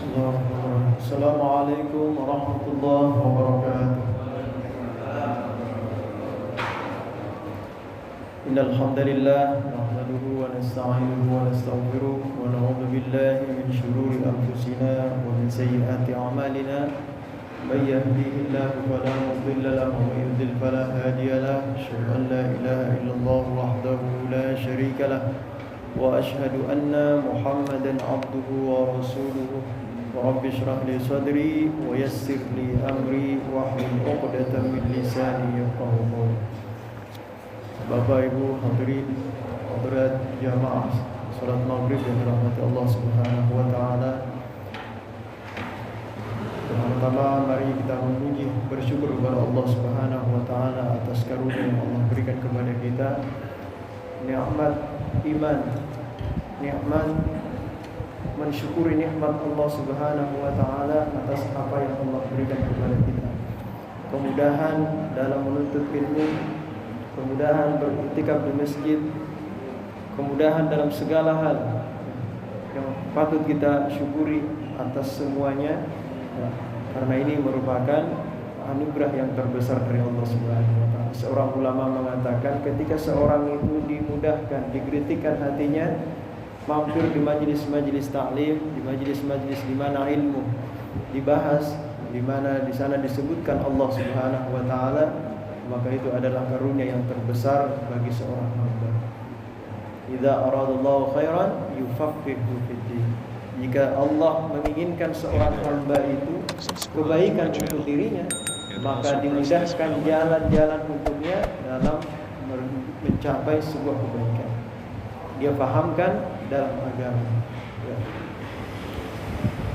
Bismillahirrahmanirrahim. Assalamualaikum warahmatullahi wabarakatuh. Innal hamdalillah nahmaduhu wa nasta'inuhu wa nastaghfiruh wa na'udzu billahi min shururi anfusina wa min sayyiati a'malina. May yahdihillahu fala mudilla lahu wa may yudlil fala hadiya lahu. Asyhadu an la ilaha illallah wahdahu la syarika lahu wa asyhadu anna Muhammadan 'abduhu wa rasuluhu. Rabbi shrah li sadri wa yassir li amri wahlul 'uqdatam min lisani yafqahu qawli. Bapak Ibu hadirin hadirat jamaah salat maghrib yang dirahmati Allah Subhanahu wa taala. Pertama mari kita memuji bersyukur kepada Allah Subhanahu wa taala atas karunia yang Allah berikan kepada kita. Nikmat iman, nikmat mensyukuri nikmat Allah Subhanahu wa taala atas apa yang Allah berikan kepada kita. Kemudahan dalam menuntut ilmu, kemudahan beriktikaf di masjid, kemudahan dalam segala hal yang patut kita syukuri atas semuanya. Karena ini merupakan anugerah yang terbesar dari Allah Subhanahu wa taala. Seorang ulama mengatakan ketika seorang itu dimudahkan, dikritikkan hatinya, mampir di majelis-majelis taklim, di majelis-majelis di mana ilmu dibahas, di mana di sana disebutkan Allah Subhanahu wa taala, maka itu adalah karunia yang terbesar bagi seorang hamba. Idza aradallahu khairan yufaqihu fid din. Jika Allah menginginkan seorang hamba itu kebaikan untuk dirinya, maka dimudahkan jalan-jalan untuknya dalam mencapai sebuah kebaikan. Dia fahamkan dalam agama.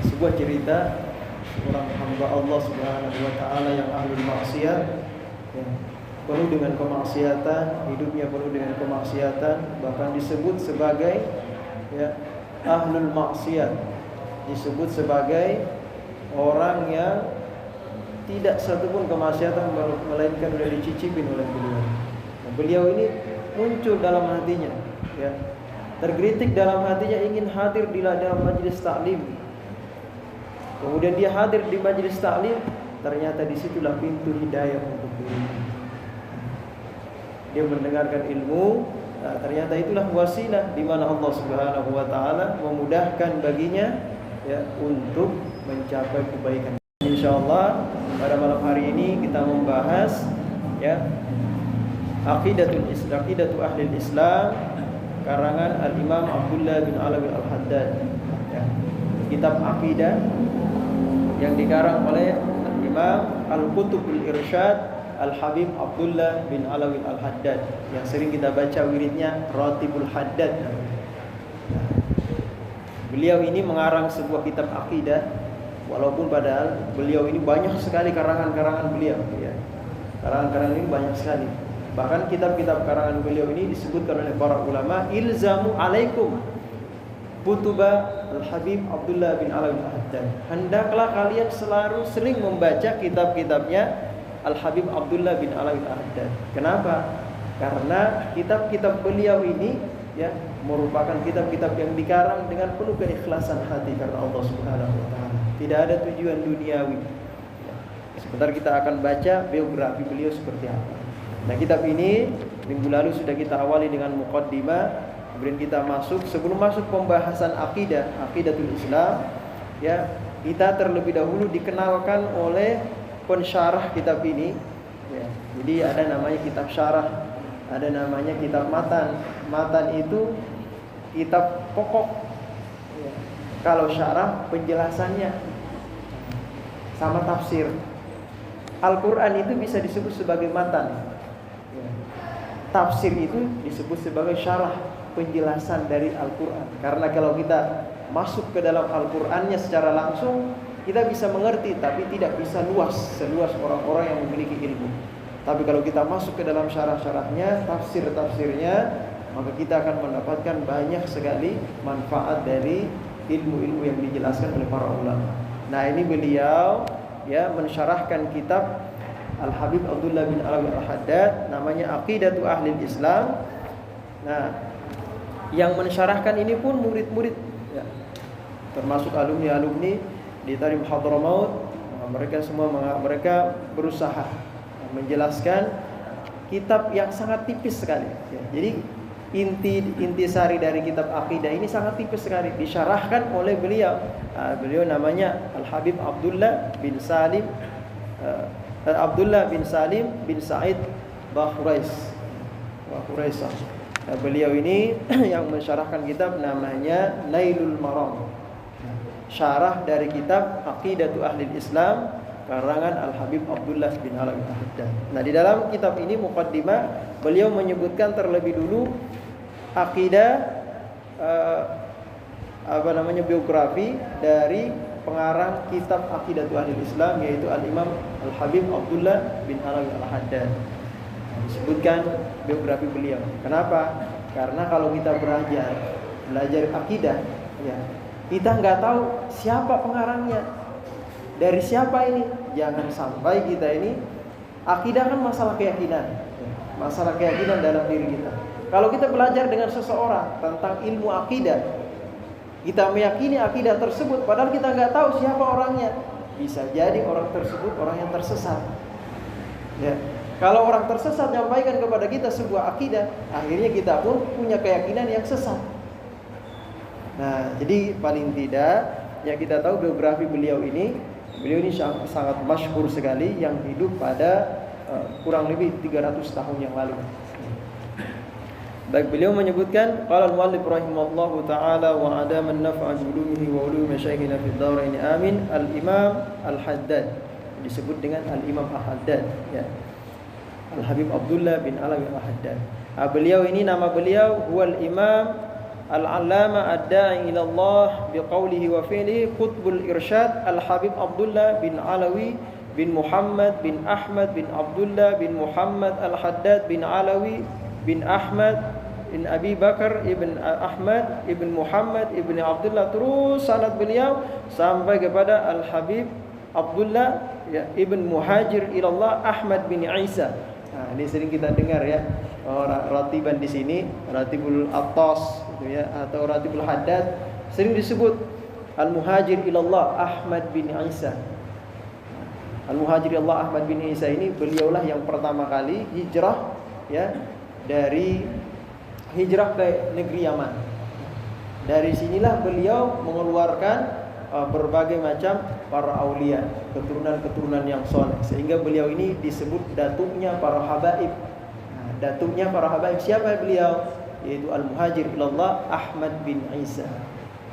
Sebuah cerita seorang hamba Allah Subhanahu wa taala yang ahlul maksiat, penuh dengan kemaksiatan, hidupnya penuh dengan kemaksiatan, bahkan disebut sebagai ahlul maksiat, disebut sebagai orang yang tidak satupun kemaksiatan melainkan sudah dicicipin oleh beliau. Beliau ini muncul dalam hatinya, tergelitik dalam hatinya ingin hadir di dalam majelis taklim. Kemudian dia hadir di majelis taklim, ternyata disitulah pintu hidayah untuk dirinya. Dia mendengarkan ilmu, ternyata itulah wasilah di mana Allah Subhanahu wa taala memudahkan baginya untuk mencapai kebaikan. Insyaallah pada malam hari ini kita membahas Aqidatu Ahli Islam karangan Al-Imam Abdullah bin Alawi Al-Haddad. Kitab akidah yang dikarang oleh Imam Al-Qutubul Irsyad Al-Habib Abdullah bin Alawi Al-Haddad, yang sering kita baca wiridnya Ratibul Haddad. Beliau ini mengarang sebuah kitab akidah, walaupun padahal beliau ini banyak sekali karangan-karangan beliau, karangan-karangan ini banyak sekali. Bahkan kitab-kitab karangan beliau ini disebutkan oleh para ulama, ilzamu alaikum kutuba Al-Habib Abdullah bin Alawi Al-Haddad. Hendaklah kalian selalu sering membaca kitab-kitabnya Al-Habib Abdullah bin Alawi Al-Haddad. Kenapa? Karena kitab-kitab beliau ini merupakan kitab-kitab yang dikarang dengan penuh keikhlasan hati karena Allah Subhanahu wa taala. Tidak ada tujuan duniawi. Sebentar kita akan baca biografi beliau seperti apa. Nah, kitab ini minggu lalu sudah kita awali dengan muqaddimah, kemudian kita sebelum masuk pembahasan aqidatul Islam, kita terlebih dahulu dikenalkan oleh pensyarah kitab ini. Jadi ada namanya kitab syarah, ada namanya kitab matan. Matan itu kitab pokok. Kalau syarah penjelasannya sama tafsir. Al-Quran itu bisa disebut sebagai matan. Tafsir itu disebut sebagai syarah, penjelasan dari Al-Quran. Karena kalau kita masuk ke dalam Al-Qurannya secara langsung, kita bisa mengerti, tapi tidak bisa seluas orang-orang yang memiliki ilmu. Tapi kalau kita masuk ke dalam syarah-syarahnya, tafsir-tafsirnya, maka kita akan mendapatkan banyak sekali manfaat dari ilmu-ilmu yang dijelaskan oleh para ulama. Nah, ini beliau mensyarahkan kitab Al-Habib Abdullah bin Alawi Al-Haddad, namanya Aqidatu Ahli Islam. Nah, yang mensyarahkan ini pun murid-murid, termasuk alumni-alumni di Tarim Hadramaut. Mereka berusaha menjelaskan kitab yang sangat tipis sekali. Jadi intisari dari kitab akidah ini sangat tipis sekali, disyarahkan oleh beliau. Beliau namanya Al-Habib Abdullah bin Salim bin Sa'id Bahuraisah. Beliau ini yang mensyarahkan kitab namanya Nailul Maram, syarah dari kitab Aqidatu Ahli Islam karangan Al-Habib Abdullah bin Alawi Al-Haddad. Nah, di dalam kitab ini muqaddimah beliau menyebutkan terlebih dulu akidah biografi dari pengarang kitab Aqidatu Ahli Islam, yaitu Al-Imam Al-Habib Abdullah bin Alawi Al-Haddad. Disebutkan biografi beliau. Kenapa? Karena kalau kita belajar akidah, ya, kita nggak tahu siapa pengarangnya, dari siapa ini. Jangan sampai kita ini, akidah kan masalah keyakinan dalam diri kita. Kalau kita belajar dengan seseorang tentang ilmu akidah, kita meyakini akidah tersebut, padahal kita nggak tahu siapa orangnya, bisa jadi orang tersebut orang yang tersesat. Ya. Kalau orang tersesat menyampaikan kepada kita sebuah akidah, akhirnya kita pun punya keyakinan yang sesat. Nah, jadi paling tidak yang kita tahu biografi beliau ini sangat masyhur sekali, yang hidup pada kurang lebih 300 tahun yang lalu. Baik, beliau menyebutkan qala al-muallif rahimahullahu taala wa adama an-naf'a bi ulumihi wa ulumi masyayikhina fid darain amin, Al-Imam Al-Haddad, disebut dengan Al-Imam Al-Haddad, ya. Al-Habib Abdullah bin Alawi Al-Haddad. Beliau ini nama beliau huwal Imam Al-Allama Ad-Da'i ila Allah biqaulihi wa fi'lihi Qutbul Irsyad Al-Habib Abdullah bin Alawi bin Muhammad bin Ahmad bin Abdullah bin Muhammad Al-Haddad bin Alawi bin Ahmad bin Abi Bakar ibn Ahmad ibn Muhammad ibn Abdullah, terus sanad beliau sampai kepada Al-Habib Abdullah, ya, ibn Muhajir ilallah Ahmad bin Isa. Nah, ini sering kita dengar, ya, ratiban di sini, Ratibul Attas gitu, ya, atau Ratibul Haddad, sering disebut Al-Muhajir ilallah Ahmad bin Isa. Al-Muhajir ilallah Ahmad bin Isa ini beliaulah yang pertama kali hijrah, ya, dari hijrah ke negeri Yaman. Dari sinilah beliau mengeluarkan berbagai macam para aulia, keturunan-keturunan yang soleh, sehingga beliau ini disebut datuknya para habaib. Nah, datuknya para habaib siapa beliau? Yaitu Al-Muhajir ilallah Ahmad bin Isa.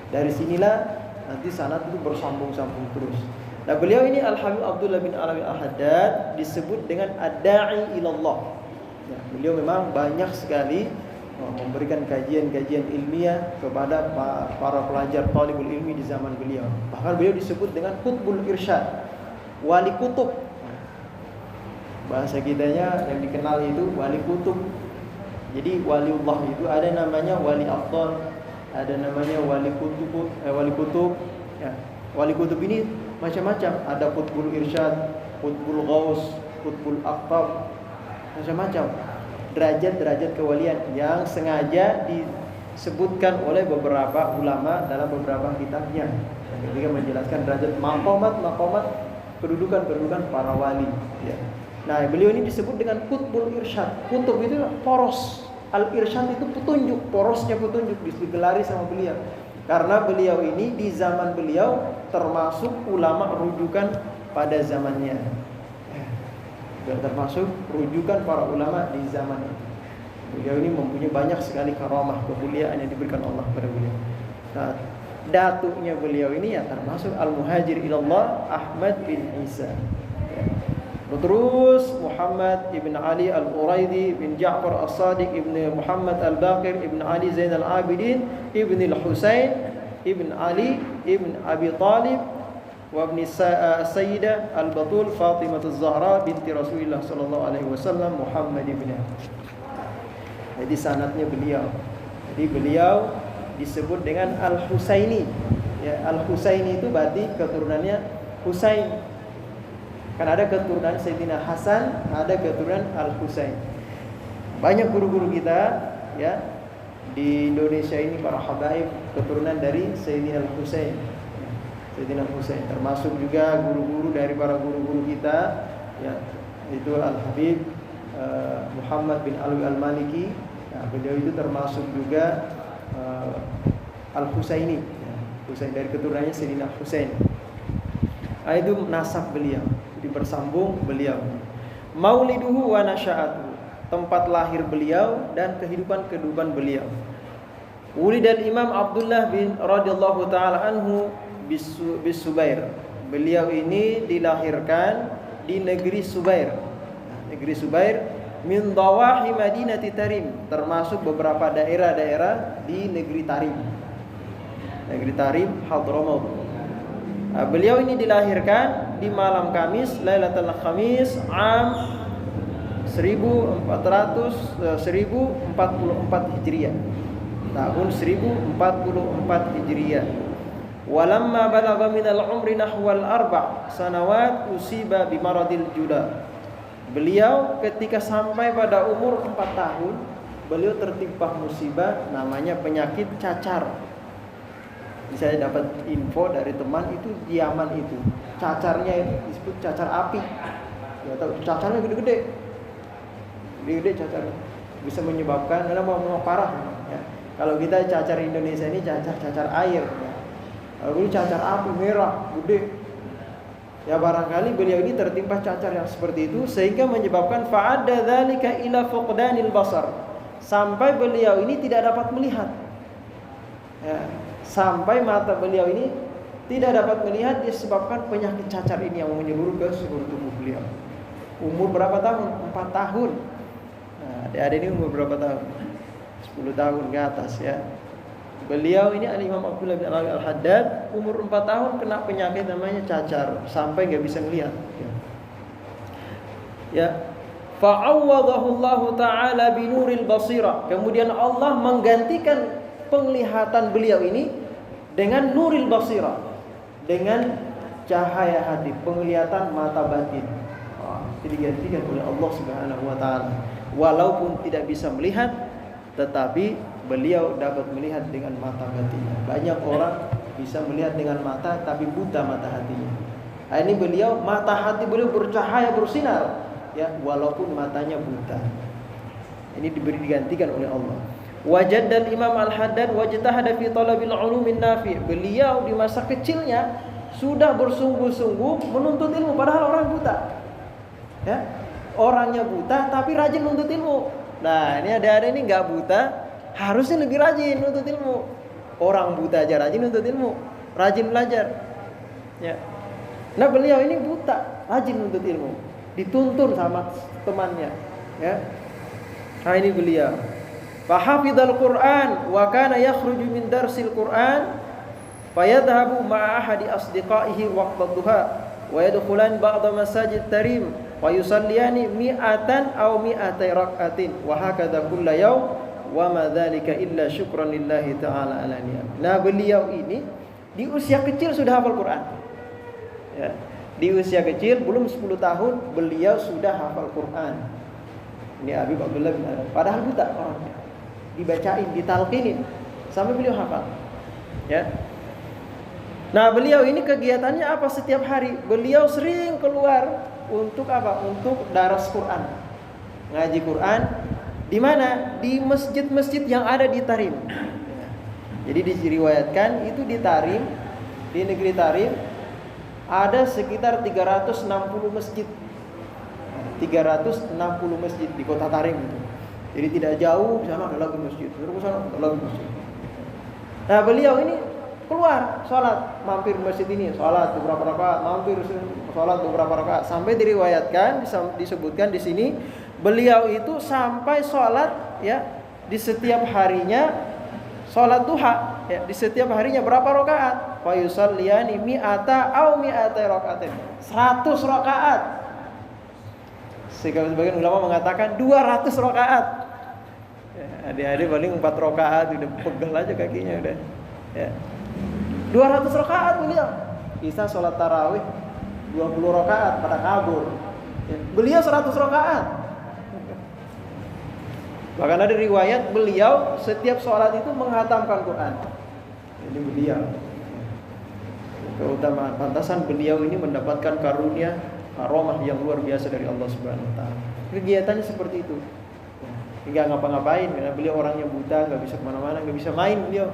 Dari sinilah nanti sanad itu bersambung-sambung terus. Nah, beliau ini Al-Habib Abdullah bin Alawi Al-Haddad disebut dengan Ad-Da'i ilallah. Ya, beliau memang banyak sekali memberikan kajian-kajian ilmiah kepada para pelajar talibul ilmi di zaman beliau. Bahkan beliau disebut dengan Qutbul Irsyad, wali kutub. Bahasa kitanya yang dikenal itu wali kutub. Jadi waliullah itu ada namanya wali afdal, ada namanya wali kutub. Ya. Wali kutub ini macam-macam. Ada Qutbul Irsyad, Qutbul Ghaus, Qutbul Aqtab, macam-macam. Derajat-derajat kewalian yang sengaja disebutkan oleh beberapa ulama dalam beberapa kitabnya, ketika menjelaskan derajat maqamat kedudukan para wali, ya. Nah, beliau ini disebut dengan Qutbul Irsyad. Kutub itu poros, Al-Irsyad itu petunjuk, porosnya petunjuk, digelari sama beliau. Karena beliau ini di zaman beliau termasuk ulama rujukan pada zamannya. Termasuk rujukan para ulama di zaman itu. Beliau ini mempunyai banyak sekali karamah, kemuliaan yang diberikan Allah kepada beliau. Nah, datuknya beliau ini ya termasuk Al-Muhajir ilallah Ahmad bin Isa. Terus Muhammad ibn Ali Al-Uraidi bin Ja'far As-Sadiq ibn Muhammad Al-Baqir ibn Ali Zain Al-Abidin ibn Al-Husain ibn Ali ibn Abi Talib wa ibn Sayyidah Al-Batul Fatimah Az-Zahra binti Rasulullah sallallahu alaihi wasallam Muhammad ibn. Jadi sanadnya beliau. Jadi beliau disebut dengan Al-Husaini. Ya, Al-Husaini itu berarti keturunannya Husain. Kan ada keturunan Sayyidina Hasan, ada keturunan Al-Husain. Banyak guru-guru kita, ya, di Indonesia ini para habaib keturunan dari Sayyidina Al-Husain. Sayyidina Husain, termasuk juga guru-guru dari para guru-guru kita, ya, itu Al-Habib Muhammad bin Alwi Al-Maliki. Nah, beliau itu termasuk juga Al-Husaini, ya, Husain dari keturunannya Sayyidina Husain. Nah, itu nasab beliau, jadi bersambung beliau. Mauliduhu wa nasya'atuhu, tempat lahir beliau dan kehidupan beliau. Wulidal Imam Abdullah bin radhiyallahu taala anhu bis Subair. Beliau ini dilahirkan di negeri Subair. Negeri Subair min dawahi Madinati Tarim, termasuk beberapa daerah-daerah di negeri Tarim. Negeri Tarim, Hadramaut. Beliau ini dilahirkan di malam Kamis, Lailatul Khamis, am 1444 Hijriah. Tahun 1044 Hijriah. Walamma balagha minal umri nahwal 4 sanawat usiba bimaradil juda. Beliau ketika sampai pada umur 4 tahun, beliau tertimpa musibah namanya penyakit cacar. Saya dapat info dari teman itu di Yaman itu. Cacarnya itu disebut cacar api. Ya tahu cacarnya gede-gede. Gede-gede cacarnya. Bisa menyebabkan karena mau parah ya. Kalau kita cacar Indonesia ini cacar air ya. Kalau ini cacar api merah, gede. Ya barangkali beliau ini tertimpa cacar yang seperti itu sehingga menyebabkan fa'adda dzalika ila fuqdanil basar. Sampai beliau ini tidak dapat melihat. Ya, sampai mata beliau ini tidak dapat melihat disebabkan penyakit cacar ini yang menyeluruh ke seluruh tubuh beliau. Umur berapa tahun? 4 tahun. Nah, adik-adik ini umur berapa tahun? 10 tahun ke atas ya. Beliau ini Al-Imam Abdullah bin Alwi Al-Haddad, umur 4 tahun kena penyakit namanya cacar sampai enggak bisa melihat ya. Fa'awwadhahu Allah taala binuril basira. Kemudian Allah menggantikan penglihatan beliau ini dengan nuril basira, dengan cahaya hati, penglihatan mata batin. Itu digantikan oleh Allah Subhanahu wa taala. Walaupun tidak bisa melihat, tetapi beliau dapat melihat dengan mata hatinya. Banyak orang bisa melihat dengan mata tapi buta mata hatinya. Nah, ini beliau mata hati beliau bercahaya bersinar ya walaupun matanya buta. Ini digantikan oleh Allah. Wajadal Imam Al-Haddad wajtahada fi talabil ulumin nafi. Beliau di masa kecilnya sudah bersungguh-sungguh menuntut ilmu padahal orang buta. Ya. Orangnya buta tapi rajin menuntut ilmu. Nah, ini ada ini enggak buta, harusnya lebih rajin nuntut ilmu. Orang buta aja rajin nuntut ilmu, rajin belajar. Ya. Nah, beliau ini buta, rajin nuntut ilmu, dituntun sama temannya, ya. Nah, ini beliau. Fahafidhal Qur'an wa kana yakhruju min darsil Qur'an fayadhhabu ma'a ahadi asdiqaihi waqta duha wa yadkhulan ba'da masajid tarim wa yusalliyani mi'atan aw mi'atai rak'atin wa hakadha kulla yawm wa ma dzalika illa syukran lillahi ta'ala ala ni'am. Nah, beliau ini di usia kecil sudah hafal Quran. Ya. Di usia kecil belum 10 tahun beliau sudah hafal Quran. Ini Habib Abdullah bin Adam. Padahal buta orangnya. Dibacain, ditalqinin sampai beliau hafal. Ya. Nah, beliau ini kegiatannya apa setiap hari? Beliau sering keluar untuk apa? Untuk daras Quran. Ngaji Quran di mana? Di masjid-masjid yang ada di Tarim. Jadi diriwayatkan itu di Tarim, di negeri Tarim ada sekitar 360 masjid. 360 masjid di kota Tarim itu. Jadi tidak jauh, di sana ada lagi masjid, terus sana ada lagi masjid. Nah, beliau ini keluar sholat, mampir masjid ini, sholat beberapa rakaat, mampir sholat beberapa rakaat, sampai diriwayatkan, disebutkan di sini, beliau itu sampai sholat ya di setiap harinya sholat duha, ya di setiap harinya berapa rakaat? Fa yusalliyani mi'ata aw mi'atai rakaatin. 100 rakaat. Sebagian ulama mengatakan 200 rakaat. Ya, adik-adik paling 4 rakaat udah pegel aja kakinya udah. Ya. 200 rakaat beliau. Bisa sholat tarawih 20 rakaat pada kabur. Ya. Beliau 100 rakaat. Bahkan ada riwayat beliau setiap sholat itu menghatamkan Quran. Ini beliau. keutamaan. Pantasan beliau ini mendapatkan karunia karomah yang luar biasa dari Allah Subhanahu wa taala. Kegiatannya seperti itu. Enggak ngapa-ngapain karena beliau orangnya buta, enggak bisa kemana-mana, enggak bisa main beliau.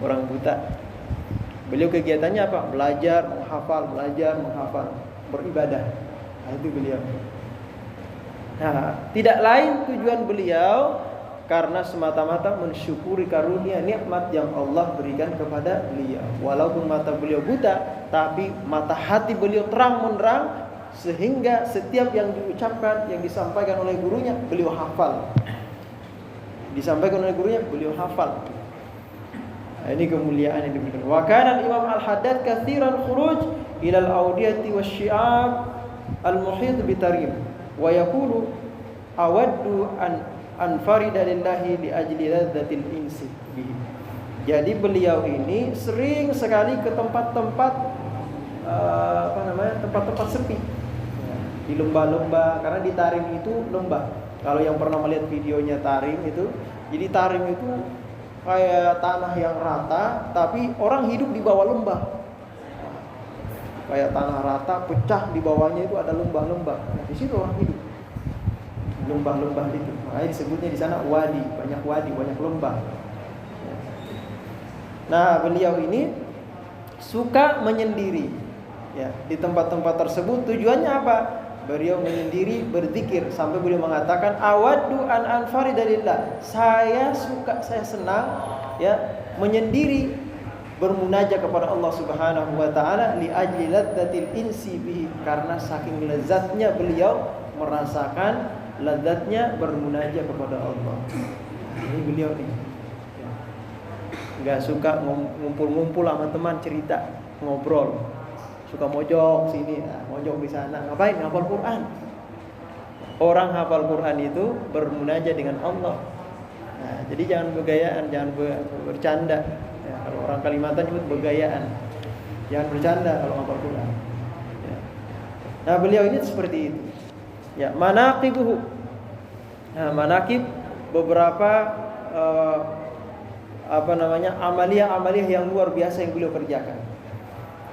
Orang buta. Beliau kegiatannya apa? Belajar, menghafal, beribadah. Nah, itu beliau. Nah, tidak lain tujuan beliau karena semata-mata mensyukuri karunia nikmat yang Allah berikan kepada beliau. Walaupun mata beliau buta, tapi mata hati beliau terang menerang sehingga setiap yang diucapkan, yang disampaikan oleh gurunya, beliau hafal. Disampaikan oleh gurunya, beliau hafal. Nah, ini kemuliaan yang diberikan. Wa kana Imam Al-Haddad katsiran khuruj ila al-awdiyati wasy-syi'ab al-muhit bi tarim. Wa yaqulu awaddu an farida lillahi li ajli ladzatil insi bihi. Jadi beliau ini sering sekali ke tempat-tempat tempat-tempat sepi. Di lembah-lembah, karena di Tarim itu lembah. Kalau yang pernah melihat videonya Tarim itu, jadi Tarim itu kayak tanah yang rata, tapi orang hidup di bawah lembah. Kayak tanah rata, pecah di bawahnya itu ada lembah-lembah. Nah, di situ orang hidup. Lembah-lembah itu. Makanya disebutnya di sana wadi, banyak lembah. Nah, beliau ini suka menyendiri. Ya, di tempat-tempat tersebut tujuannya apa? Beliau menyendiri berzikir sampai beliau mengatakan awaddu an anfaridalillah. Saya senang ya menyendiri bermunajat kepada Allah Subhanahu wa taala li ajli ladzatil insi bihi, karena saking lezatnya beliau merasakan lezatnya bermunajat kepada Allah. Ini beliau nih. Enggak suka ngumpul-ngumpul sama teman cerita, ngobrol. Suka mojok sini, mojok di sana. Ngapain? Hafal Quran. Orang hafal Quran itu bermunajat dengan Allah. Nah, jadi jangan bergayaan, jangan bercanda. Ya, kalau orang Kalimantan nyebut bergayaan. Jangan bercanda kalau hafal Quran. Ya. Nah, beliau ini seperti itu. Ya, manaqibuhu. Nah, manaqib beberapa amalia-amalia yang luar biasa yang beliau kerjakan.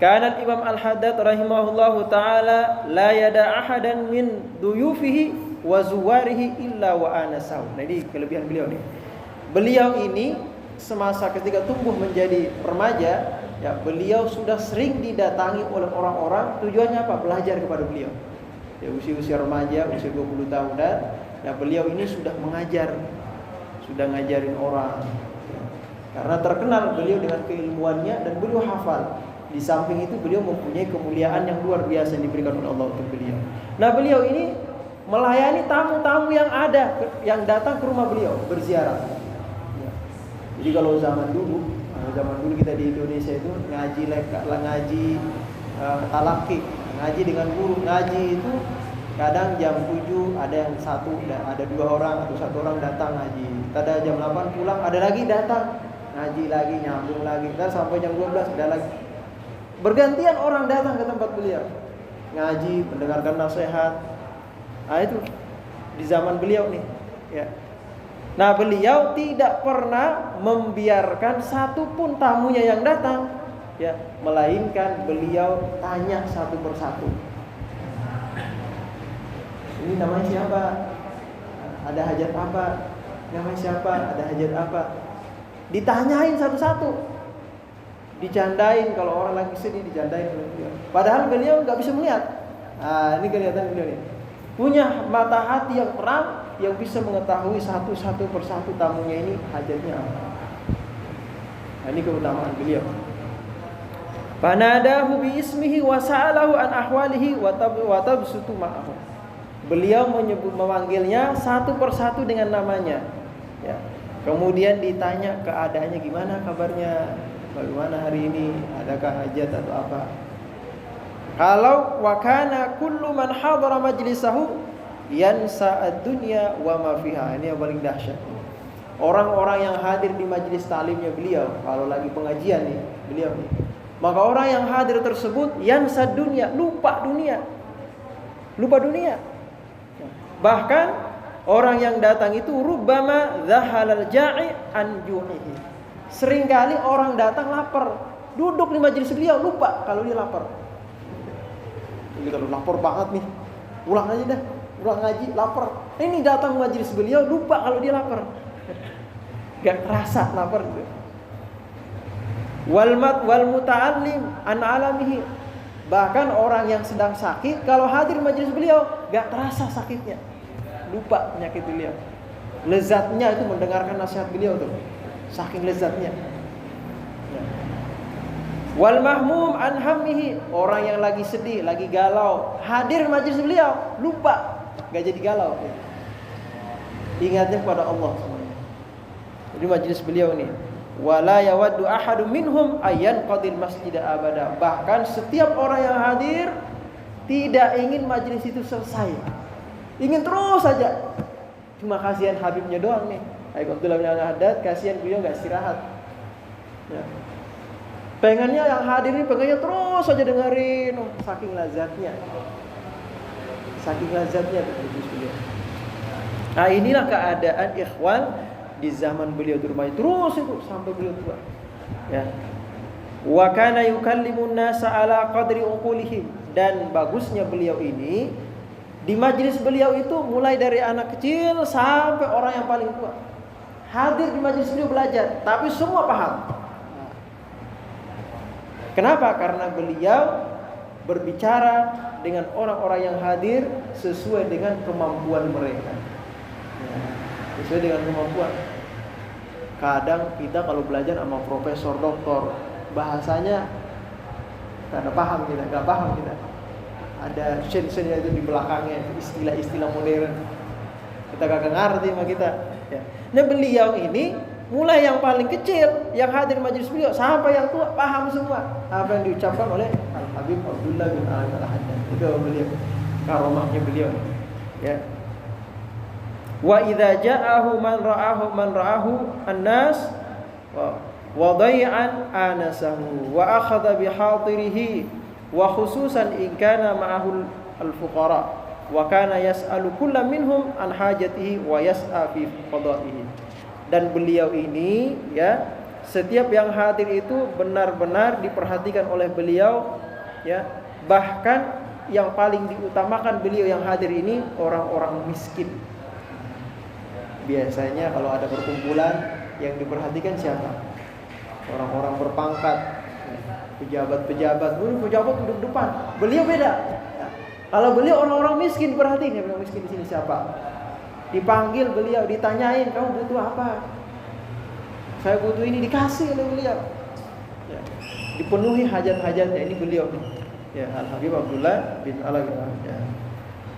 Kana Imam Al-Haddad rahimahullahu taala la yada ahadan min duyufihi wa zuwarihi illa wa anasau. Nah, ini kelebihan beliau nih. Beliau ini semasa ketika tumbuh menjadi remaja, ya beliau sudah sering didatangi oleh orang-orang. Tujuannya apa? Belajar kepada beliau. Ya, usia remaja, usia 20 tahunan, ya beliau ini sudah mengajar, sudah ngajarin orang. Ya. Karena terkenal beliau dengan keilmuannya dan beliau hafal. Di samping itu beliau mempunyai kemuliaan yang luar biasa yang diberikan oleh Allah untuk beliau. Nah, beliau ini melayani tamu-tamu yang datang ke rumah beliau berziarah. Ya. Jadi kalau zaman dulu kita di Indonesia itu ngaji talaki, ngaji dengan guru. Ngaji itu kadang jam 7 ada yang ada 2 orang atau 1 orang datang ngaji. Tada jam 8 pulang, ada lagi datang ngaji lagi, nyambung lagi. Dan sampai jam 12 ada lagi. Bergantian orang datang ke tempat beliau ngaji, mendengarkan nasihat. Nah, itu di zaman beliau nih ya. Nah, beliau tidak pernah membiarkan satupun tamunya yang datang ya, melainkan beliau tanya satu persatu. Ini namanya siapa? Ada hajat apa? Namanya siapa? Ada hajat apa? Ditanyain satu-satu. Dicandain, kalau orang lagi sedih dicandain oleh beliau. Padahal beliau nggak bisa melihat. Nah, ini kelihatan beliau nih. Punya mata hati yang terang, yang bisa mengetahui satu persatu tamunya ini hajatnya apa. Nah, ini keutamaan beliau. Fanadahu bi ismihi wa sa'alahu an ahwalihi wa tabsutu ma'ahu. Beliau memanggilnya satu persatu dengan namanya. Ya. Kemudian ditanya keadaannya gimana, kabarnya. Bagaimana hari ini? Adakah hajat atau apa? Kalau wa kana kullu man hadara majlisahu yansa ad-dunya wa ma fiha. Ini yang paling dahsyat. Orang-orang yang hadir di majelis taklimnya beliau, kalau lagi pengajian nih, beliau nih. Maka orang yang hadir tersebut yansa dunya, lupa dunia. Lupa dunia. Bahkan orang yang datang itu rubbama zahalal ja'i an ju'ihi. Seringkali orang datang lapar, duduk di majelis beliau lupa kalau dia lapar. Jadi kalau lapar banget nih, ulang aja dah, ulang ngaji, lapar. Ini datang majelis beliau lupa kalau dia lapar. Gak terasa lapar gitu. Wal muta'allim an alamihi. Bahkan orang yang sedang sakit kalau hadir majelis beliau gak terasa sakitnya. Lupa penyakit beliau. Lezatnya itu mendengarkan nasihat beliau tuh. Saking lezatnya. Ya. Wal mahmum an hammihi. Orang yang lagi sedih, lagi galau, hadir majelis beliau, lupa, gak jadi galau. Ingatnya kepada Allah semuanya. Jadi majelis beliau ini, wala yawaddu ahadum minhum ayyan qadil masjid abada. Bahkan setiap orang yang hadir tidak ingin majelis itu selesai. Ingin terus saja. Cuma kasihan Habibnya doang nih. Habib Abdullah bin Al-Haddad, kasihan beliau enggak istirahat. Ya. Pengennya yang hadir ini pengennya terus saja dengerin, saking lazatnya. Saking lazatnya majelis beliau. Nah, inilah keadaan ikhwan di zaman beliau di rumah terus itu sampai beliau tua. Ya. Wa kana yukallimun nasa ala qadri uqulihim. Dan bagusnya beliau ini di majelis beliau itu mulai dari anak kecil sampai orang yang paling tua. Hadir di majelis beliau belajar, tapi semua paham. Kenapa? Karena beliau berbicara dengan orang-orang yang hadir sesuai dengan kemampuan mereka. Ya, sesuai dengan kemampuan. Kadang kita kalau belajar sama profesor, doktor, bahasanya tidak paham kita, nggak paham kita. Ada sen-sennya itu di belakangnya, istilah-istilah modern. Kita kagak ngerti sama kita. Ya. Nah beliau ini mulai yang paling kecil yang hadir majelis beliau sampai yang tua paham semua apa yang diucapkan oleh Al Habib Abdullah bin Al-Haddad. Itu beliau, karomahnya beliau. Ya. Wa idza ja'ahu man ra'ahu an-nas wa dhay'an anasahu wa akhadha bi hadirihi wa khususan in kana ma'ahu al-fuqara wa kana yas'alu kullam minhum an hajatihi wa yas'a fi qada'ihi. Dan beliau ini ya, setiap yang hadir itu benar-benar diperhatikan oleh beliau ya. Bahkan yang paling diutamakan beliau yang hadir ini orang-orang miskin. Biasanya kalau ada perkumpulan yang diperhatikan siapa? Orang-orang berpangkat, pejabat-pejabat. Pejabat duduk depan. Beliau beda. Ya. Kalau beliau orang-orang miskin perhatiin, orang miskin di sini siapa? Dipanggil beliau, ditanyain, kamu butuh apa? Saya butuh ini, dikasih oleh beliau. Ya. Dipenuhi hajat-hajatnya, ini beliau. Ya, Al Habib Abdullah bin Al-Haddad.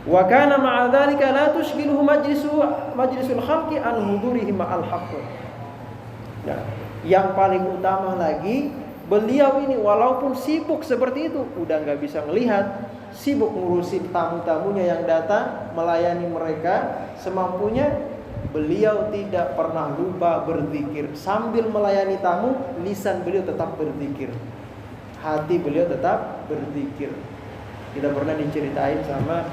Wa kana ma'a dzalika la tushghiluhu majlisul khalqi an hudurihi ma'al haqq. Ya. Yang paling utama lagi, beliau ini walaupun sibuk seperti itu, udah nggak bisa melihat, sibuk ngurusin tamu-tamunya yang datang, melayani mereka semampunya, beliau tidak pernah lupa berzikir. Sambil melayani tamu, lisan beliau tetap berzikir, hati beliau tetap berzikir. Kita pernah diceritain sama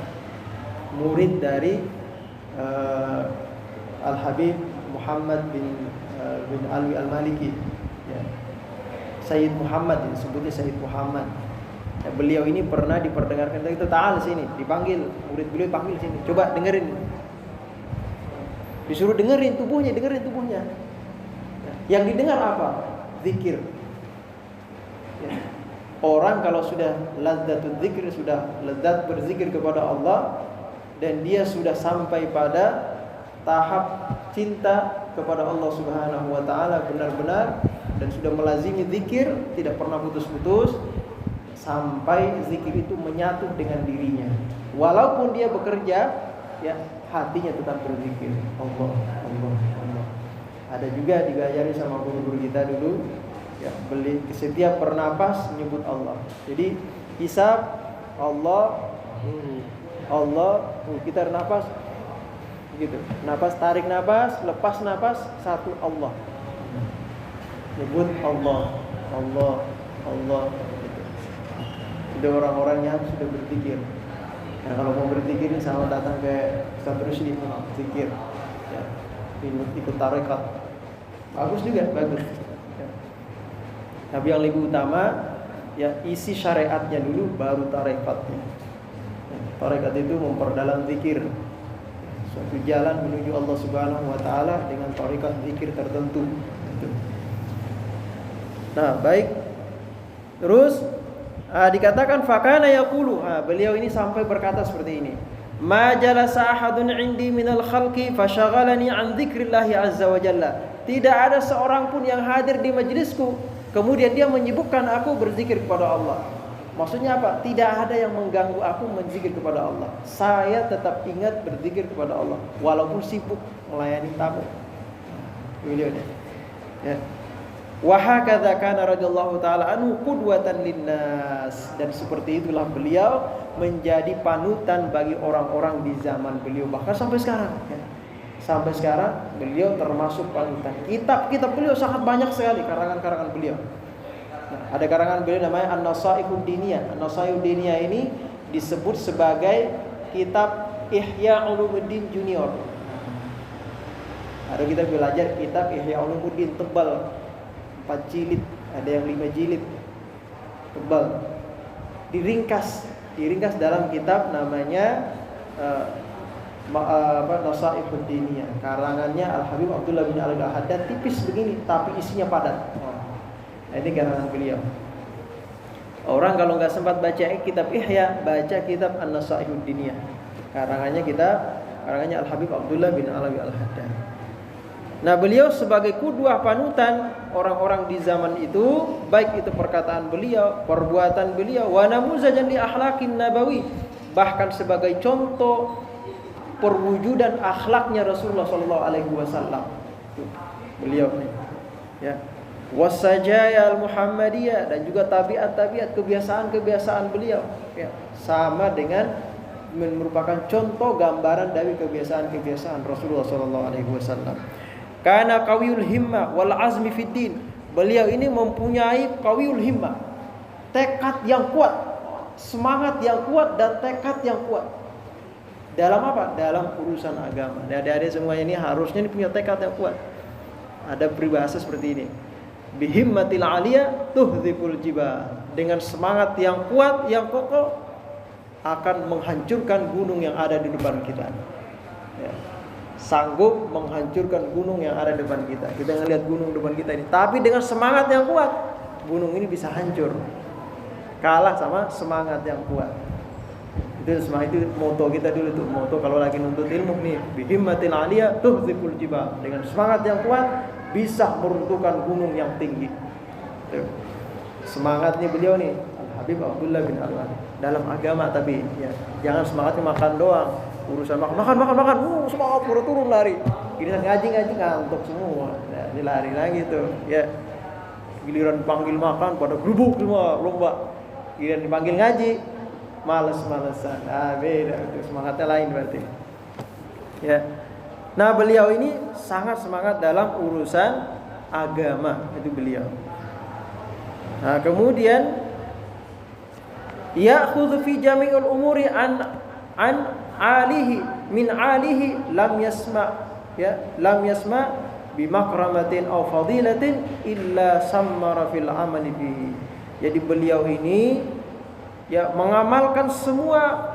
murid dari Al Habib Muhammad bin Ali Al-Maliki, ya. Sayyid Muhammad, disebutnya Sayyid Muhammad. Ya, beliau ini pernah diperdengarkan itu ta'al sini, dipanggil murid beliau, panggil sini, coba dengerin. Disuruh dengerin tubuhnya. Ya. Yang didengar apa? Zikir. Ya. Orang kalau sudah lazzatul zikir, sudah lezat berzikir kepada Allah, dan dia sudah sampai pada tahap cinta kepada Allah Subhanahu wa taala benar-benar, dan sudah melazimi zikir, tidak pernah putus-putus sampai zikir itu menyatu dengan dirinya. Walaupun dia bekerja, ya, hatinya tetap berzikir. Allah. Ada juga diajari sama guru-guru kita dulu, ya, setiap bernapas menyebut Allah. Jadi hisab Allah, kita bernapas gitu. Napas, tarik napas, lepas napas, satu Allah. Nyebut Allah gitu. Itu orang-orang yang sudah berzikir. Nah, kalau mau berzikir ini sama datang ke Ustaz Rusdi, zikir. Ya. Ikut tarekat. Bagus juga, bagus. Ya. Tapi yang lebih utama ya isi syariatnya dulu baru tarekatnya. Tarekat itu memperdalam zikir. Suatu jalan menuju Allah Subhanahu wa taala dengan tarekat zikir tertentu. Nah, baik. Terus dikatakan fakana yaqulu. Beliau ini sampai berkata seperti ini. Ma jalasa ahadun indi minal khalqi fashaghalani an dzikrillahi azza wa jalla. Tidak ada seorang pun yang hadir di majelisku kemudian dia menyibukkan aku berzikir kepada Allah. Maksudnya apa? Tidak ada yang mengganggu aku berzikir kepada Allah. Saya tetap ingat berzikir kepada Allah walaupun sibuk melayani tamu. Beliau ya. Wa hakadza kana radhiyallahu taala anhu qudwatan linnas, dan seperti itulah beliau menjadi panutan bagi orang-orang di zaman beliau bahkan sampai sekarang ya. Sampai sekarang beliau termasuk panutan. Kitab-kitab beliau sangat banyak sekali, karangan-karangan beliau. Nah, ada karangan beliau namanya An-Nasaihud Diniyah. An-Nasaihud Diniyah ini disebut sebagai kitab Ihya Ulumuddin Junior. Ada kita belajar kitab Ihya Ulumuddin tebal 4 jilid, ada yang 5 jilid. Tebal. Diringkas dalam kitab namanya Nasaihud Diniyah, karangannya Al-Habib Abdullah bin Ali Al-Haddad, tipis begini tapi isinya padat. Nah, ini karangan beliau. Orang kalau nggak sempat baca kitab Ihya, baca kitab An-Nasaihud Diniyah. Karangannya Al-Habib Abdullah bin Ali Al-Haddad. Nah, beliau sebagai qudwah panutan orang-orang di zaman itu, baik itu perkataan beliau, perbuatan beliau, wa namuzajan li akhlaqin nabawi, bahkan sebagai contoh perwujudan akhlaknya Rasulullah sallallahu alaihi wasallam. Beliau ya. Wasajaya al-Muhammadiyah, dan juga tabiat-tabiat, kebiasaan-kebiasaan beliau ya, sama dengan merupakan contoh gambaran dari kebiasaan-kebiasaan Rasulullah sallallahu alaihi wasallam. Kana qawiyul himmah wal azmi fid din. Beliau ini mempunyai qawiyul himmah, tekad yang kuat, semangat yang kuat dan tekad yang kuat. Dalam apa? Dalam urusan agama. Dan adik-adik semuanya ini harusnya punya tekad yang kuat. Ada peribahasa seperti ini. Bihimmatil aliyah tuhdhibul jibal. Dengan semangat yang kuat, yang kokoh, akan menghancurkan gunung yang ada di depan kita. Ya. Sanggup menghancurkan gunung yang ada di depan kita. Kita ngelihat gunung depan kita ini, tapi dengan semangat yang kuat, gunung ini bisa hancur. Kalah sama semangat yang kuat. Itu moto kita dulu tuh. Moto kalau lagi nuntut ilmu nih, bihimmatil aliyah tuhdzibul jibal. Dengan semangat yang kuat bisa meruntuhkan gunung yang tinggi. Tuh. Semangatnya beliau nih, Habib Abdullah bin Alwan dalam agama, tapi ya, jangan semangatnya makan doang. Urusan makan, semangat turun lari. Giliran ngaji ngantuk semua. Nah, ini lari lagi tuh. Ya. Giliran panggil makan pada gerubuk semua lomba. Giliran dipanggil ngaji males-malesan. Beda itu, semangatnya lain berarti. Ya. Nah, beliau ini sangat semangat dalam urusan agama, itu beliau. Nah, kemudian ya'khudhu fi jami'ul umuri an alihi min alihi lam yasma bi makramatin aw fadilatin illa sammara fil amali bihi. Jadi beliau ini ya mengamalkan semua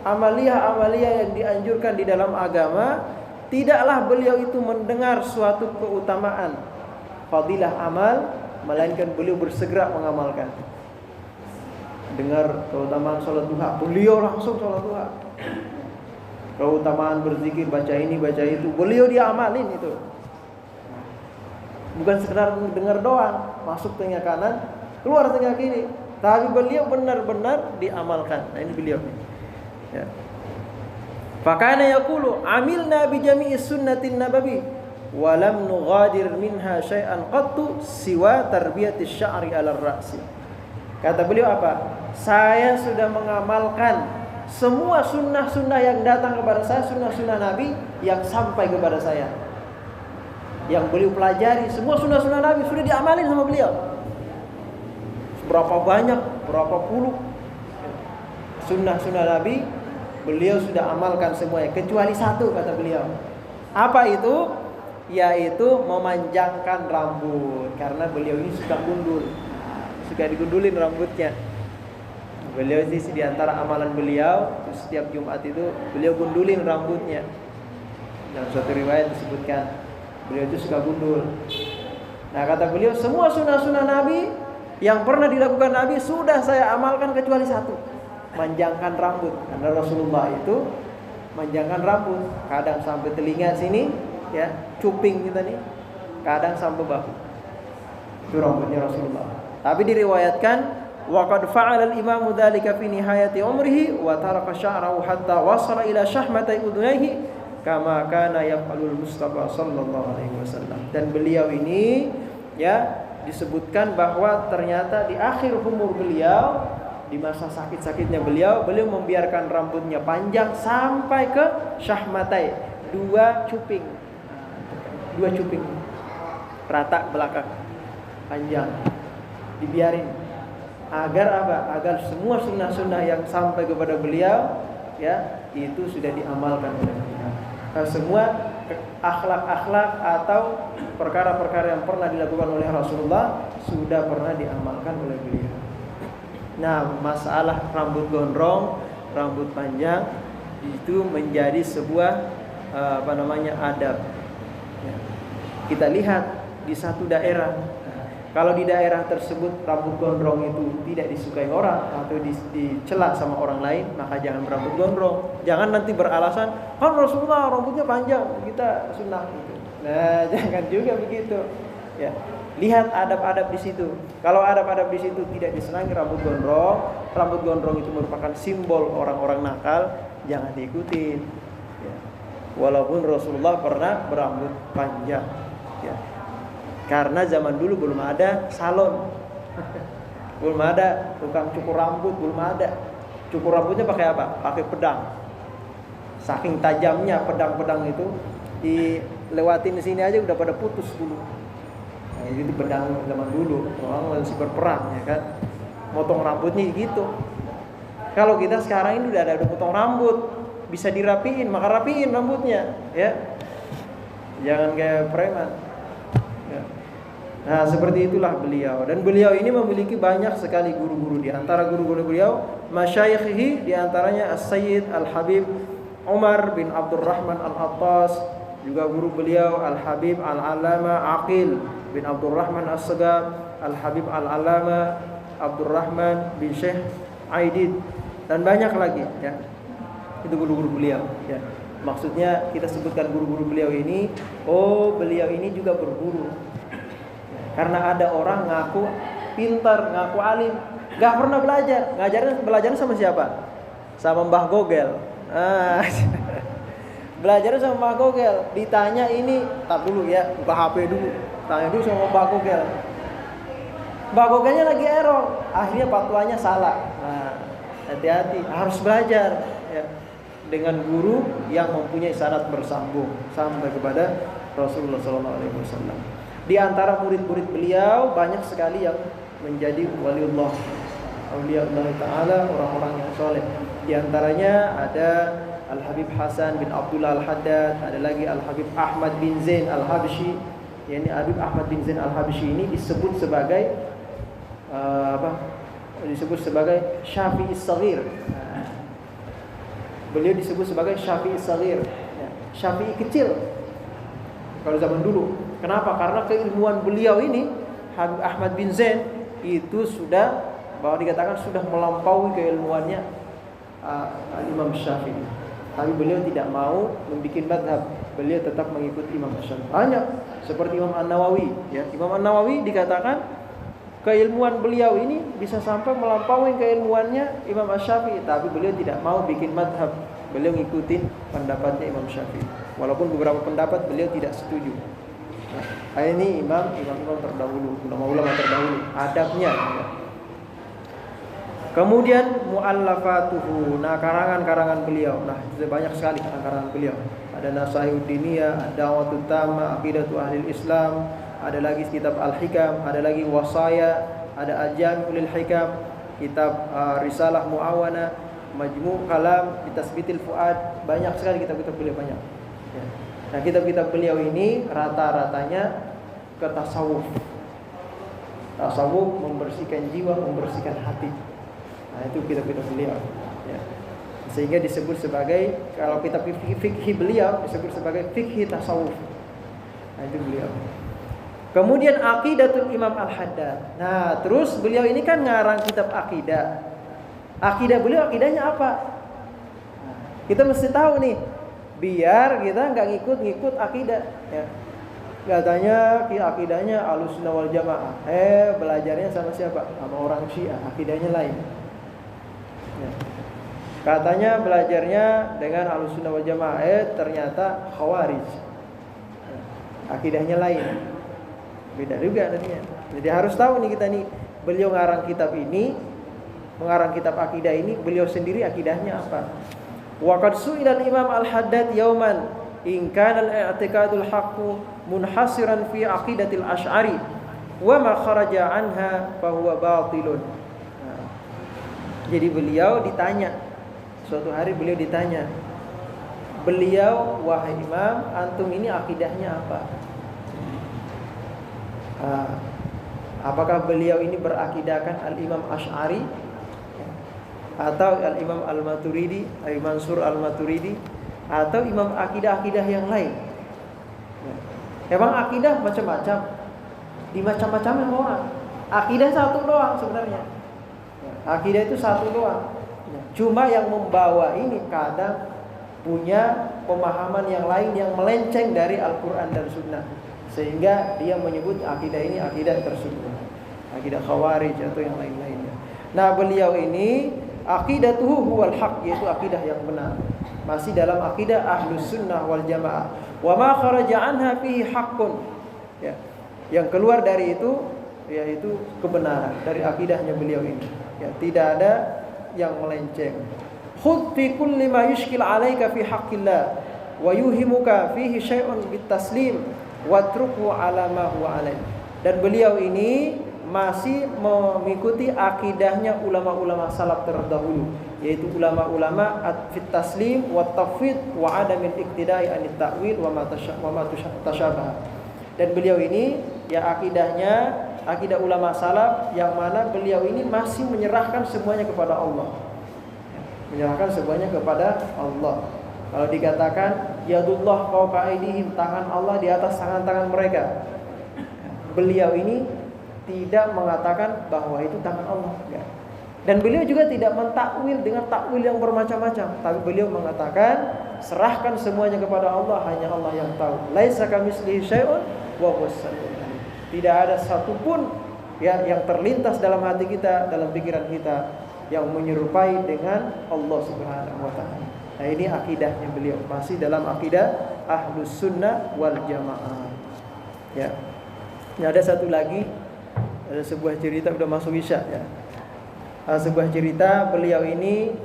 amaliyah yang dianjurkan di dalam agama. Tidaklah beliau itu mendengar suatu keutamaan fadilah amal, melainkan beliau bersegera mengamalkan. Dengar keutamaan sholat duha, beliau langsung sholat duha. Keutamaan berzikir, baca ini, baca itu, beliau dia amalin itu. Bukan sekedar dengar doang, masuk telinga kanan, keluar telinga kiri, tapi beliau benar-benar diamalkan. Nah, ini beliau nih. Ya. Fakana yaqulu amilna bi jami'i sunnatin nabawi wa lam nughadir minha syai'an qattu siwa tarbiyati sya'ri 'ala ar-ra'si. Kata beliau apa? Saya sudah mengamalkan semua sunnah-sunnah yang datang kepada saya, sunnah-sunnah Nabi yang sampai kepada saya, yang beliau pelajari. Semua sunnah-sunnah Nabi sudah diamalin sama beliau. Berapa banyak, berapa puluh sunnah-sunnah Nabi beliau sudah amalkan semuanya, kecuali satu, kata beliau. Apa itu? yaitu memanjangkan rambut, karena beliau ini suka gundul, suka digundulin rambutnya. Beliau di antara amalan beliau setiap Jumat itu beliau gundulin rambutnya. Dalam suatu riwayat disebutkan beliau itu suka gundul. Nah, kata beliau, semua sunnah-sunnah Nabi yang pernah dilakukan Nabi sudah saya amalkan kecuali satu, manjangkan rambut. Karena Rasulullah itu manjangkan rambut, kadang sampai telinga sini, ya, cuping kita nih, kadang sampai bahu. Itu rambutnya Rasulullah. Tapi diriwayatkan wa qad fa'ala al-imamu dzalika fi nihayati umrihi wa taraka sya'rahu hatta wasala ila syahmatai udunaihi kama kana yaf'alul Mustafa sallallahu alaihi wasallam. Dan beliau ini, ya, disebutkan bahwa ternyata di akhir umur beliau, di masa sakit-sakitnya beliau membiarkan rambutnya panjang sampai ke syahmatai, dua cuping rata belakang panjang, dibiarin. Agar apa? Agar semua sunnah-sunnah yang sampai kepada beliau, ya, itu sudah diamalkan oleh beliau. Nah, semua akhlak-akhlak atau perkara-perkara yang pernah dilakukan oleh Rasulullah sudah pernah diamalkan oleh beliau. Nah, masalah rambut gondrong, rambut panjang itu menjadi sebuah adab. Ya. Kita lihat di satu daerah. Kalau di daerah tersebut rambut gondrong itu tidak disukai orang atau dicela sama orang lain, maka jangan berambut gondrong. Jangan nanti beralasan, kan Rasulullah rambutnya panjang, kita sunnah gitu. Nah, jangan juga begitu. Ya, lihat adab-adab di situ. Kalau adab-adab di situ tidak disenangi rambut gondrong itu merupakan simbol orang-orang nakal, jangan diikutin. Ya. Walaupun Rasulullah pernah berambut panjang. Ya. Karena zaman dulu belum ada salon, belum ada tukang cukur rambut, belum ada. Cukur rambutnya pakai apa? Pakai pedang. Saking tajamnya pedang-pedang itu, dilewatin di sini aja udah pada putus dulu. Nah, itu pedang zaman dulu, orang masih berperang, ya kan? Motong rambutnya gitu. Kalau kita sekarang ini udah ada potong rambut, bisa dirapiin, maka rapiin rambutnya, ya. Jangan kayak preman. Nah, seperti itulah beliau. Dan beliau ini memiliki banyak sekali guru-guru. Di antara guru-guru beliau, masyayikhi, di antaranya As-Sayyid Al-Habib Umar bin Abdurrahman Al-Attas. Juga guru beliau Al-Habib Al-Alama Aqil bin Abdurrahman As-Sagab, Al-Habib Al-Alama Abdurrahman bin Syekh Aidid, dan banyak lagi, ya. Itu guru-guru beliau, ya. Maksudnya kita sebutkan guru-guru beliau ini, beliau ini juga berguru. Karena ada orang ngaku pintar, ngaku alim, gak pernah belajar. Belajarnya sama siapa? Sama Mbah Gogel. Belajarnya sama Mbah Gogel. Ditanya ini, tar dulu ya, buka HP dulu. Tanya dulu sama Mbah Gogel. Mbah Gogelnya lagi error, akhirnya fatwanya salah. Nah, hati-hati, harus belajar, ya, dengan guru yang mempunyai syarat bersambung sampai kepada Rasulullah SAW. Di antara murid-murid beliau banyak sekali yang menjadi waliullah, auliaullah ta'ala, orang-orang yang soleh. Di antaranya ada Al-Habib Hasan bin Abdullah Al-Haddad, ada lagi Al-Habib Ahmad bin Zain Al-Habsyi. Yani Habib Ahmad bin Zain Al-Habsyi ini disebut sebagai disebut sebagai Syafi'i Shaghir. Beliau disebut sebagai Syafi'i Shaghir, ya, Syafi'i kecil kalau zaman dulu. Kenapa? Karena keilmuan beliau ini, Habib Ahmad bin Zain, itu sudah, bahwa dikatakan sudah melampaui keilmuannya Imam Syafi'i. Tapi beliau tidak mau membuat madhab, beliau tetap mengikuti Imam Syafi'i. Hanya seperti Imam An-Nawawi, ya. Imam An-Nawawi dikatakan keilmuan beliau ini bisa sampai melampaui keilmuannya Imam Syafi'i, tapi beliau tidak mau bikin madhab, beliau ngikutin pendapatnya Imam Syafi'i. Walaupun beberapa pendapat beliau tidak setuju. Nah, ini imam terdahulu, ulama-ulama terdahulu, adabnya. Kemudian muallafatuhu, nah karangan-karangan beliau. Nah, banyak sekali karangan beliau. Ada Nasaihud Diniyah, Da'watut Tamah, Aqidatu Ahlil Islam, ada lagi kitab Al-Hikam, ada lagi Wasaya, ada Al-Jami'ul lil Hikam, kitab Risalah Muawana, Majmu' Kalam Bitasbitil Fuad. Banyak sekali kitab-kitab beliau, banyak, ya. Nah, kitab-kitab beliau ini rata-ratanya ke tasawuf. Tasawuf membersihkan jiwa, membersihkan hati. Nah, itu kitab-kitab beliau. Ya. Sehingga disebut sebagai, kalau kitab fikih beliau disebut sebagai fikih tasawuf. Nah, itu beliau. Kemudian Aqidatul Imam Al-Haddad. Nah, terus beliau ini kan ngarang kitab akidah. Akidah beliau, akidahnya apa? Nah, kita mesti tahu nih, biar kita nggak ngikut-ngikut akidah. Ya. Katanya akidahnya Ahlussunnah wal Jamaah. Belajarnya sama siapa? Sama orang Syiah. Akidahnya lain. Ya. Katanya belajarnya dengan Ahlussunnah wal Jamaah. Ternyata Khawarij. Ya. Akidahnya lain. Beda juga nantinya. Jadi harus tahu nih kita nih, beliau ngarang kitab ini, mengarang kitab akidah ini, beliau sendiri akidahnya apa? Wa qad su'ila Imam Al-Haddad yauman in kana al-i'tiqadul haqqu munhasiran fi aqidatil Asy'ari wa ma kharaja anha fa huwa batilun. Nah, jadi beliau ditanya, suatu hari beliau ditanya, beliau, wahai Imam, antum ini akidahnya apa? Apakah beliau ini berakidahkan Al-Imam Asy'ari atau Al-Imam Al-Maturidi, Al-Mansur Al-Maturidi, atau imam akidah-akidah yang lain? Emang akidah macam-macam, di macam-macam orang. Akidah satu doang sebenarnya. Akidah itu satu doang. Cuma yang membawa ini kadang punya pemahaman yang lain yang melenceng dari Al-Quran dan Sunnah, sehingga dia menyebut akidah ini akidah tersebut, akidah Khawarij atau yang lain-lainnya. Nah, beliau ini aqidatuhu huwal haq, yaitu akidah yang benar, masih dalam akidah Ahlussunnah wal Jamaah. Wa ma kharaja anha fihi haqqun, ya, yang keluar dari itu yaitu kebenaran dari akidahnya beliau ini, ya, tidak ada yang melenceng. Khudh fi kulli ma yushkil 'alaika fi haqqillah wa yuhimuka fihi syai'un bitaslim watruku ala ma huwa alaih. Dan beliau ini masih mengikuti akidahnya ulama-ulama salaf terdahulu, yaitu ulama-ulama at-fit taslim wa tafwid wa adamil iktida'i anit ta'wil wa ma tasyabaha. Dan beliau ini ya akidahnya akidah ulama salaf, yang mana beliau ini masih menyerahkan semuanya kepada Allah. Menyerahkan semuanya kepada Allah. Kalau dikatakan yadullah fawqa aydihim, tangan Allah di atas tangan-tangan mereka, beliau ini tidak mengatakan bahwa itu tangan Allah, ya. Dan beliau juga tidak mentakwil dengan takwil yang bermacam-macam, tapi beliau mengatakan serahkan semuanya kepada Allah, hanya Allah yang tahu. Laisa kamitslihi syai'un wa huwas samiul alim. Tidak ada satupun ya yang terlintas dalam hati kita, dalam pikiran kita, yang menyerupai dengan Allah Subhanahu wa taala. Nah, ini akidahnya beliau, masih dalam akidah Ahlussunnah wal Jamaah. Ya. Ini ada satu lagi, ada sebuah cerita, udah masuk Isya ya. Sebuah cerita beliau ini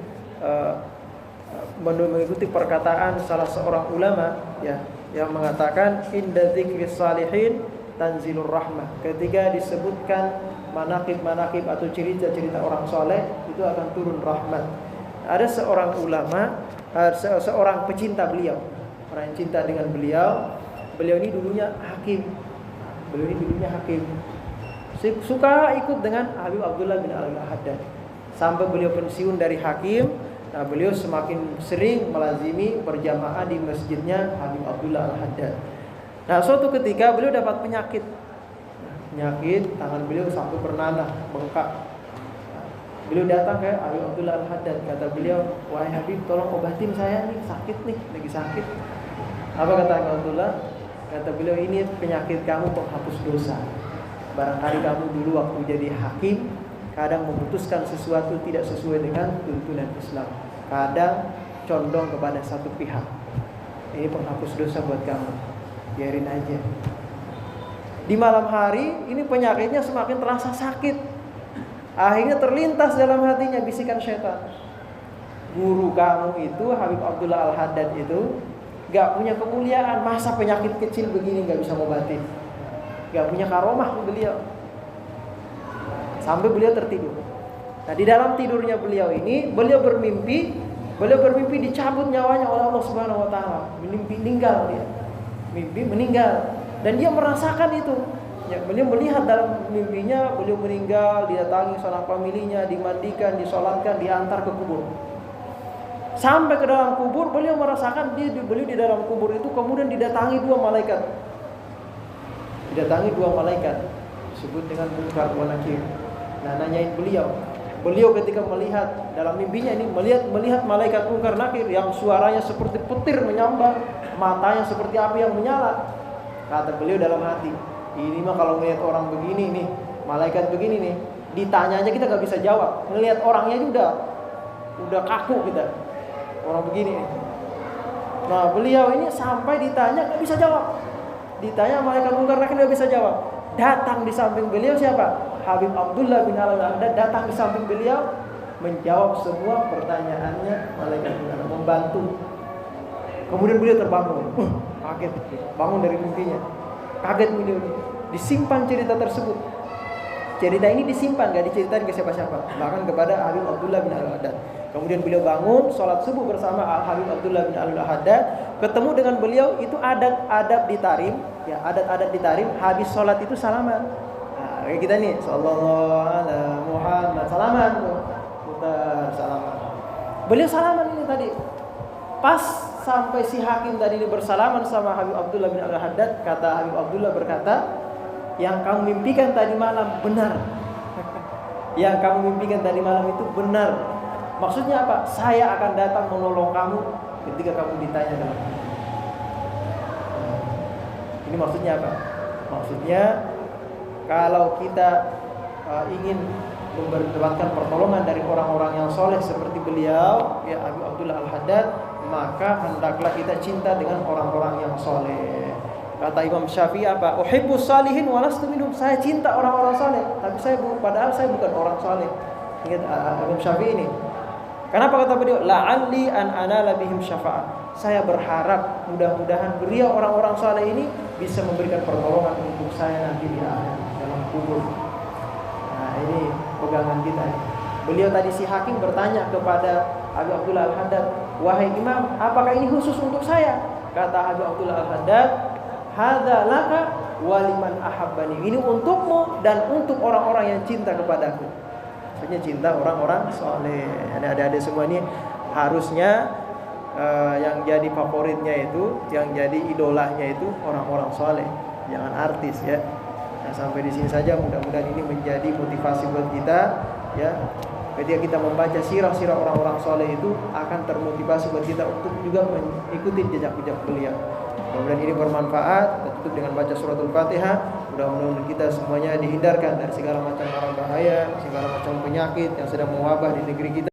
mengikuti perkataan salah seorang ulama ya, yang mengatakan inda dzikris salihin tanzilur rahmah. Ketika disebutkan manaqib-manaqib atau cerita-cerita orang soleh, itu akan turun rahmat. Ada seorang ulama, seorang pecinta beliau, orang yang cinta dengan beliau. Beliau ini dulunya hakim. Suka ikut dengan Habib Abdullah bin Al-Haddad. Sampai beliau pensiun dari hakim, nah beliau semakin sering melazimi berjamaah di masjidnya Habib Abdullah Al-Haddad. Nah, suatu ketika beliau dapat penyakit, tangan beliau sampai bernanah, bengkak. Beliau datang ke Habib Abdullah Al-Haddad, kata beliau, wahai Habib, tolong obatin saya nih, sakit nih, lagi sakit. Apa kata Habib Abdullah? Kata beliau, ini penyakit kamu penghapus dosa. Barangkali kamu dulu waktu jadi hakim, kadang memutuskan sesuatu tidak sesuai dengan tuntunan Islam, kadang condong kepada satu pihak. Ini penghapus dosa buat kamu, biarin aja. Di malam hari ini penyakitnya semakin terasa sakit. Akhirnya terlintas dalam hatinya bisikan syaitan, guru kamu itu Habib Abdullah Al-Haddad itu gak punya kemuliaan, masa penyakit kecil begini gak bisa ngobatin, gak punya karomah beliau. Sampai beliau tertidur. Nah, di dalam tidurnya beliau ini, beliau bermimpi dicabut nyawanya oleh Allah Subhanahu wa taala. Mimpi meninggal dia. mimpi meninggal, dan dia merasakan itu. Ya, beliau melihat dalam mimpinya beliau meninggal, didatangi sanak familinya, dimandikan, disolatkan, diantar ke kubur. Sampai ke dalam kubur, beliau merasakan beliau di dalam kubur itu kemudian didatangi dua malaikat. Didatangi dua malaikat, disebut dengan Munkar wa Nakir. Nah, nanyain beliau. Beliau ketika melihat dalam mimpinya ini melihat malaikat Munkar Nakir yang suaranya seperti petir menyambar, matanya seperti api yang menyala. Kata beliau dalam hati, ini mah kalau melihat orang begini nih, malaikat begini nih, ditanya aja kita gak bisa jawab. Ngelihat orangnya juga udah kaku kita. Orang begini nih. Nah, beliau ini sampai ditanya gak bisa jawab. Ditanya malaikat Munkar Nakir gak bisa jawab. Datang di samping beliau siapa? Habib Abdullah bin Al-Haddad datang di samping beliau, menjawab semua pertanyaannya malaikat Munkar, membantu. Kemudian beliau terbangun, kaget, bangun dari mimpinya. Kaget beliau, disimpan cerita tersebut. Cerita ini disimpan, gak diceritain ke siapa-siapa, bahkan kepada Habib Abdullah bin Al-Haddad. Kemudian beliau bangun, sholat subuh bersama Habib Abdullah bin Al-Haddad. Ketemu dengan beliau, itu adab di tarim, ya adat-adat di tarim. Habis sholat itu salaman. Nah, kayak kita nih, sallallahu alaihi Muhammad, salaman tuh, putar salaman. Beliau salaman ini tadi. Pas sampai si hakim tadi ini bersalaman sama Habib Abdullah bin Al-Haddad, kata Habib Abdullah berkata, yang kamu mimpikan tadi malam benar. Yang kamu mimpikan tadi malam itu benar. Maksudnya apa? Saya akan datang menolong kamu ketika kamu ditanya dalam hati. Ini maksudnya apa? Maksudnya kalau kita ingin mendapatkan pertolongan dari orang-orang yang soleh seperti beliau, ya Habib Abdullah Al-Haddad, maka hendaklah kita cinta dengan orang-orang yang soleh. Kata Imam Syafi'i apa? Uhibbus salihin walastu minhum. Saya cinta orang-orang soleh, tapi padahal saya bukan orang soleh. Ingat Imam Syafi'i ini. Kenapa kata beliau? La'alli an anala bihim syafa'ah. Saya berharap mudah-mudahan beliau orang-orang soleh ini bisa memberikan pertolongan untuk saya nanti di akhirat dalam kubur. Nah, ini pegangan kita. Beliau tadi si hakim bertanya kepada Habib Abdullah Al-Haddad, wahai imam, apakah ini khusus untuk saya? Kata Habib Abdullah Al-Haddad, hadza laka wa liman ahabbani. Ini untukmu dan untuk orang-orang yang cinta kepadaku. Maksudnya cinta orang-orang soleh. Adik-adik semua ini harusnya yang jadi favoritnya itu, yang jadi idolanya itu orang-orang soleh, jangan artis ya. Nah, sampai di sini saja, mudah-mudahan ini menjadi motivasi buat kita ya. Ketika kita membaca sirah-sirah orang-orang soleh itu akan termotivasi buat kita untuk juga mengikuti jejak-jejak beliau. Mudah-mudahan ini bermanfaat. Kita tutup dengan baca suratul Fatihah. Mudah-mudahan kita semuanya dihindarkan dari segala macam bahaya, segala macam penyakit yang sedang mewabah di negeri kita.